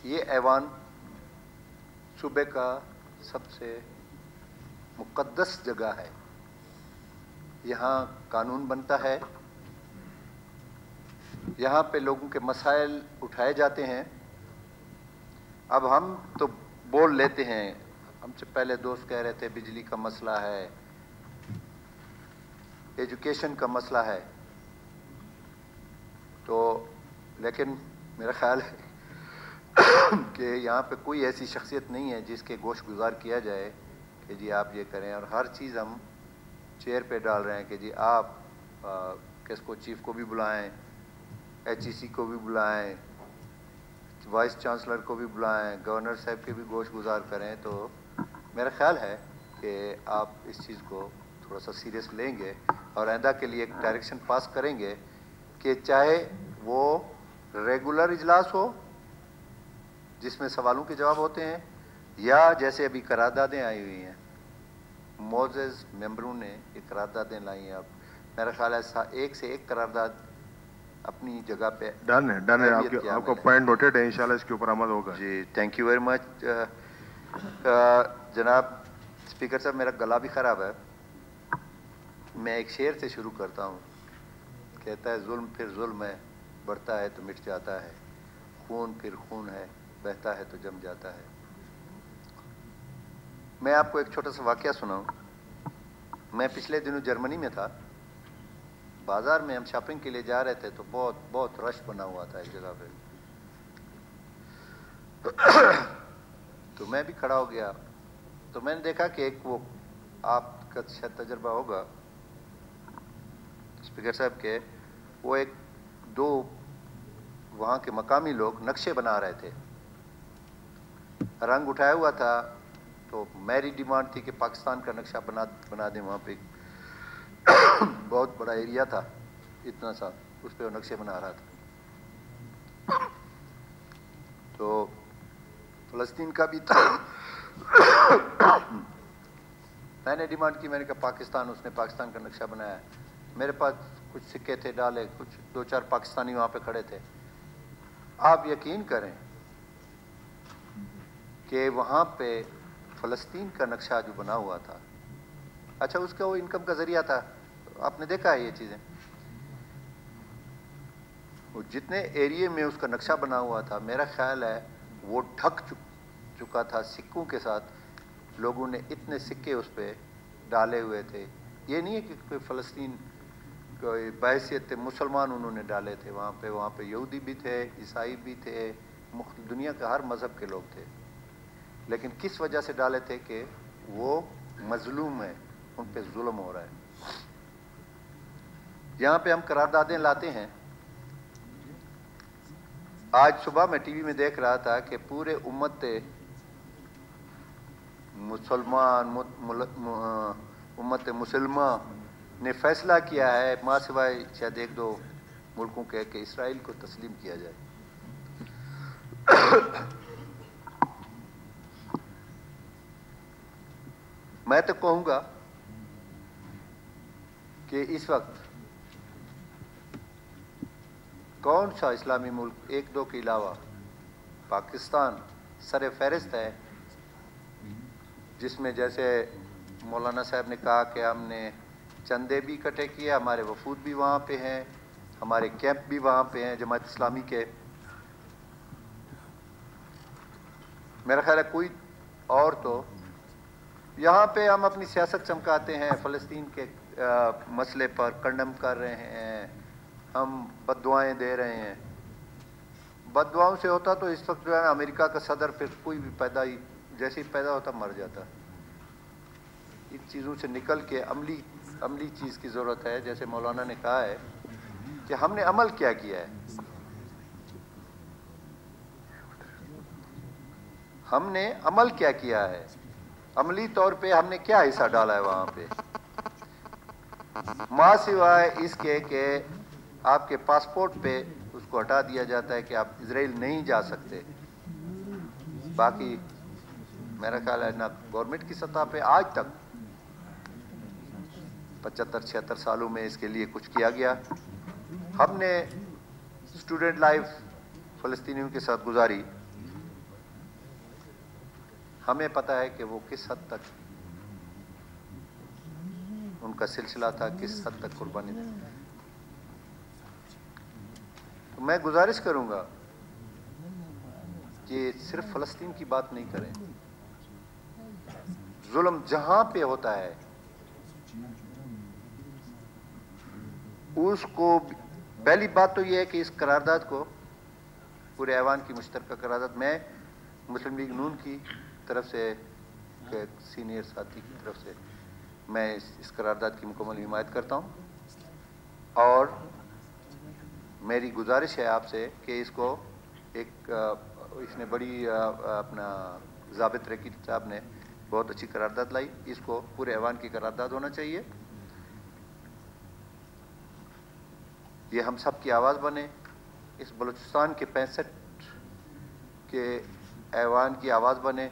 یہ ایوان صوبے کا سب سے مقدس جگہ ہے. یہاں قانون بنتا ہے, یہاں پہ لوگوں کے مسائل اٹھائے جاتے ہیں. اب ہم تو بول لیتے ہیں, ہم سے پہلے دوست کہہ رہے تھے بجلی کا مسئلہ ہے, ایجوکیشن کا مسئلہ ہے, تو لیکن میرا خیال ہے کہ یہاں پہ کوئی ایسی شخصیت نہیں ہے جس کے گوش گزار کیا جائے کہ جی آپ یہ کریں, اور ہر چیز ہم چیئر پہ ڈال رہے ہیں کہ جی آپ کس کو چیف کو بھی بلائیں, ایچ ای سی کو بھی بلائیں, وائس چانسلر کو بھی بلائیں, گورنر صاحب کے بھی گوش گزار کریں. تو میرا خیال ہے کہ آپ اس چیز کو تھوڑا سا سیریس لیں گے اور آئندہ کے لیے ایک ڈائریکشن پاس کریں گے کہ چاہے وہ ریگولر اجلاس ہو جس میں سوالوں کے جواب ہوتے ہیں, یا جیسے ابھی قراردادیں آئی ہوئی ہیں, معزز ممبروں نے یہ قراردادیں لائی ہیں. اب میرا خیال ہے ایک سے ایک قرارداد اپنی جگہ پہ ڈن ہے. آپ کا پوائنٹ نوٹڈ ہے, انشاءاللہ اس کے اوپر عمل ہوگا. جی تھینک یو ویری مچ. جناب اسپیکر صاحب, میرا گلا بھی خراب ہے, میں ایک شعر سے شروع کرتا ہوں. کہتا ہے ظلم پھر ظلم ہے, بڑھتا ہے تو مٹ جاتا ہے, خون پھر خون ہے, بہتا ہے تو جم جاتا ہے. میں آپ کو ایک چھوٹا سا واقعہ سناؤں. میں پچھلے دنوں جرمنی میں تھا, بازار میں ہم شاپنگ کے لیے جا رہے تھے تو بہت رش بنا ہوا تھا ایک جگہ پہ. تو میں بھی کھڑا ہو گیا, تو میں نے دیکھا کہ ایک وہ, آپ کا شاید تجربہ ہوگا اسپیکر صاحب کے, وہ ایک دو وہاں کے مقامی لوگ نقشے بنا رہے تھے, رنگ اٹھایا ہوا تھا. تو میری ڈیمانڈ تھی کہ پاکستان کا نقشہ بنا دیں. وہاں پہ بہت بڑا ایریا تھا, اتنا سا, اس پہ وہ نقشے بنا رہا تھا. تو فلسطین کا بھی تھا. میں نے ڈیمانڈ کی, میں نے کہا پاکستان, اس نے پاکستان کا نقشہ بنایا. میرے پاس کچھ سکے تھے ڈالے, کچھ 2-4 پاکستانی وہاں پہ کھڑے تھے. آپ یقین کریں کہ وہاں پہ فلسطین کا نقشہ جو بنا ہوا تھا, اچھا اس کا وہ انکم کا ذریعہ تھا, آپ نے دیکھا ہے یہ چیزیں, وہ جتنے ایریے میں اس کا نقشہ بنا ہوا تھا, میرا خیال ہے وہ ڈھک چکا تھا سکوں کے ساتھ. لوگوں نے اتنے سکے اس پہ ڈالے ہوئے تھے. یہ نہیں ہے کہ کوئی فلسطین کوئی بحیثیت مسلمان انہوں نے ڈالے تھے وہاں پہ یہودی بھی تھے, عیسائی بھی تھے, دنیا کے ہر مذہب کے لوگ تھے. لیکن کس وجہ سے ڈالے تھے کہ وہ مظلوم ہیں, ان پہ ظلم ہو رہا ہے. یہاں پہ ہم قراردادیں لاتے ہیں. آج صبح میں ٹی وی میں دیکھ رہا تھا کہ پورے امت مسلمہ نے فیصلہ کیا ہے, ماں سوائے شاید 1-2 ملکوں کے, کہ اسرائیل کو تسلیم کیا جائے. میں تو کہوں گا کہ اس وقت کون سا اسلامی ملک 1-2 کے علاوہ پاکستان سر فہرست ہے, جس میں جیسے مولانا صاحب نے کہا کہ ہم نے چندے بھی اکٹھے کیے, ہمارے وفود بھی وہاں پہ ہیں, ہمارے کیمپ بھی وہاں پہ ہیں جماعت اسلامی کے. میرا خیال ہے کوئی اور, تو یہاں پہ ہم اپنی سیاست چمکاتے ہیں, فلسطین کے مسئلے پر کنڈم کر رہے ہیں, ہم بد دعائیں دے رہے ہیں. بد دعاؤں سے ہوتا تو اس وقت جو ہے امریکہ کا صدر پھر کوئی بھی جیسے ہی پیدا ہوتا مر جاتا. ان چیزوں سے نکل کے عملی چیز کی ضرورت ہے. جیسے مولانا نے کہا ہے کہ ہم نے عمل کیا ہے, ہم نے عمل کیا ہے, عملی طور پہ ہم نے کیا حصہ ڈالا ہے وہاں پہ, ماں سوائے اس کے کہ آپ کے پاسپورٹ پہ اس کو ہٹا دیا جاتا ہے کہ آپ اسرائیل نہیں جا سکتے. باقی میرا خیال ہے نہ گورنمنٹ کی سطح پہ آج تک 75-76 سالوں میں اس کے لیے کچھ کیا گیا. ہم نے اسٹوڈنٹ لائف فلسطینیوں کے ساتھ گزاری, ہمیں پتہ ہے کہ وہ کس حد تک ان کا سلسلہ تھا, کس حد تک قربانی تھی. تو میں گزارش کروں گا کہ صرف فلسطین کی بات نہیں کریں. ظلم جہاں پہ ہوتا ہے اس کو, پہلی بات تو یہ ہے کہ اس قرارداد کو پورے ایوان کی مشترکہ قرارداد, میں مسلم لیگ نون کی طرف سے, سینئر ساتھی کی طرف سے میں اس قرارداد کی مکمل حمایت کرتا ہوں. اور میری گزارش ہے آپ سے کہ اس کو ایک, اس نے بڑی اپنا ضابط رقیب صاحب نے بہت اچھی قرارداد لائی, اس کو پورے ایوان کی قرارداد ہونا چاہیے. یہ ہم سب کی آواز بنے, اس بلوچستان کے 65 کے ایوان کی آواز بنے.